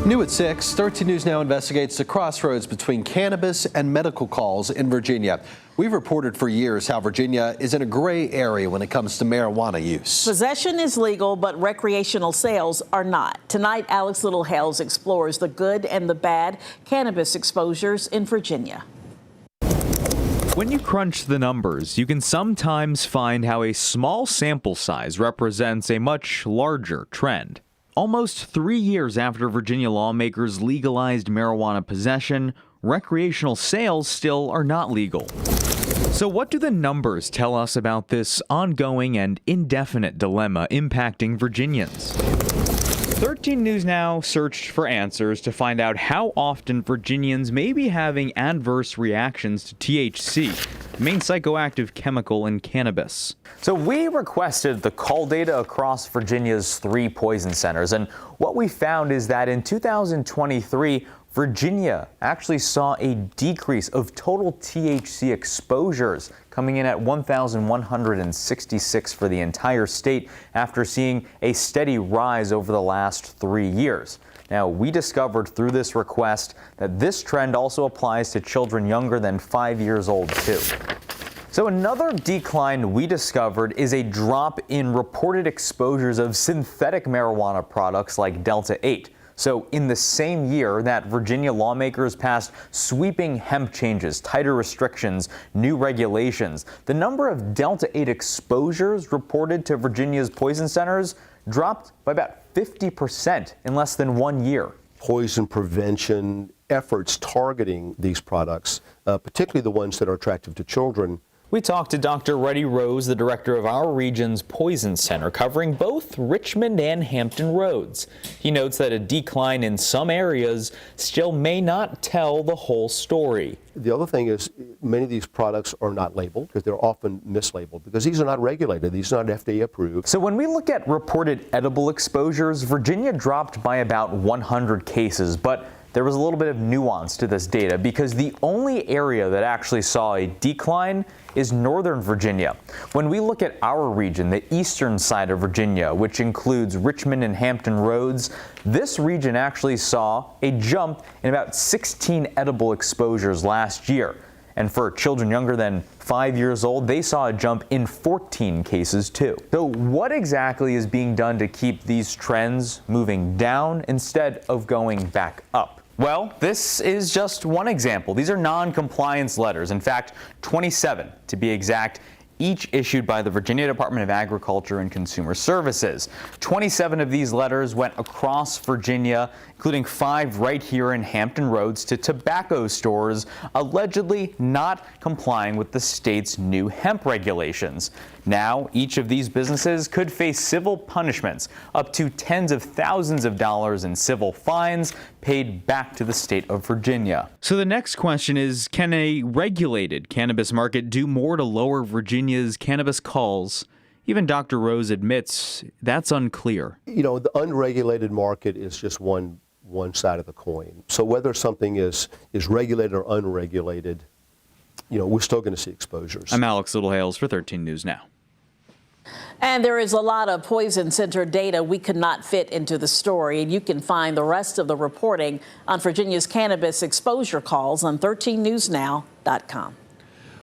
New at 6, 13 News Now investigates the crossroads between cannabis and medical calls in Virginia. We've reported for years how Virginia is in a gray area when it comes to marijuana use. Possession is legal, but recreational sales are not. Tonight, Alex Littlehales explores the good and the bad cannabis exposures in Virginia. When you crunch the numbers, you can sometimes find how a small sample size represents a much larger trend. Almost 3 years after Virginia lawmakers legalized marijuana possession, recreational sales still are not legal. So what do the numbers tell us about this ongoing and indefinite dilemma impacting Virginians? 13 News Now searched for answers to find out how often Virginians may be having adverse reactions to THC, the main psychoactive chemical in cannabis. So we requested the call data across Virginia's 3 poison centers, and what we found is that in 2023, Virginia actually saw a decrease of total THC exposures, coming in at 1,166 for the entire state after seeing a steady rise over the last 3 years. Now, we discovered through this request that this trend also applies to children younger than 5 years old, too. So another decline we discovered is a drop in reported exposures of synthetic marijuana products like Delta-8. So in the same year that Virginia lawmakers passed sweeping hemp changes, tighter restrictions, new regulations, the number of Delta-8 exposures reported to Virginia's poison centers dropped by about 50% in less than 1 year. Poison prevention efforts targeting these products, particularly the ones that are attractive to children. We talked to Dr. Reddy Rose, the director of our region's Poison Center, covering both Richmond and Hampton Roads. He notes that a decline in some areas still may not tell the whole story. The other thing is many of these products are not labeled because they're often mislabeled because these are not regulated. These are not FDA approved. So when we look at reported edible exposures, Virginia dropped by about 100 cases, but there was a little bit of nuance to this data because the only area that actually saw a decline is Northern Virginia. When we look at our region, the eastern side of Virginia, which includes Richmond and Hampton Roads, this region actually saw a jump in about 16 edible exposures last year. And for children younger than 5 years old, they saw a jump in 14 cases too. So what exactly is being done to keep these trends moving down instead of going back up? Well, this is just one example. These are non-compliance letters. In fact, 27 to be exact, each issued by the Virginia Department of Agriculture and Consumer Services. 27 of these letters went across Virginia, including 5 right here in Hampton Roads to tobacco stores allegedly not complying with the state's new hemp regulations. Now, each of these businesses could face civil punishments, up to tens of thousands of dollars in civil fines paid back to the state of Virginia. So the next question is, can a regulated cannabis market do more to lower Virginia's cannabis calls? Even Dr. Rose admits that's unclear. You know, the unregulated market is just one side of the coin. So whether something is regulated or unregulated, you know, we're still going to see exposures. I'm Alex Littlehales for 13 News Now. And there is a lot of poison center data we could not fit into the story, and you can find the rest of the reporting on Virginia's cannabis exposure calls on 13newsnow.com.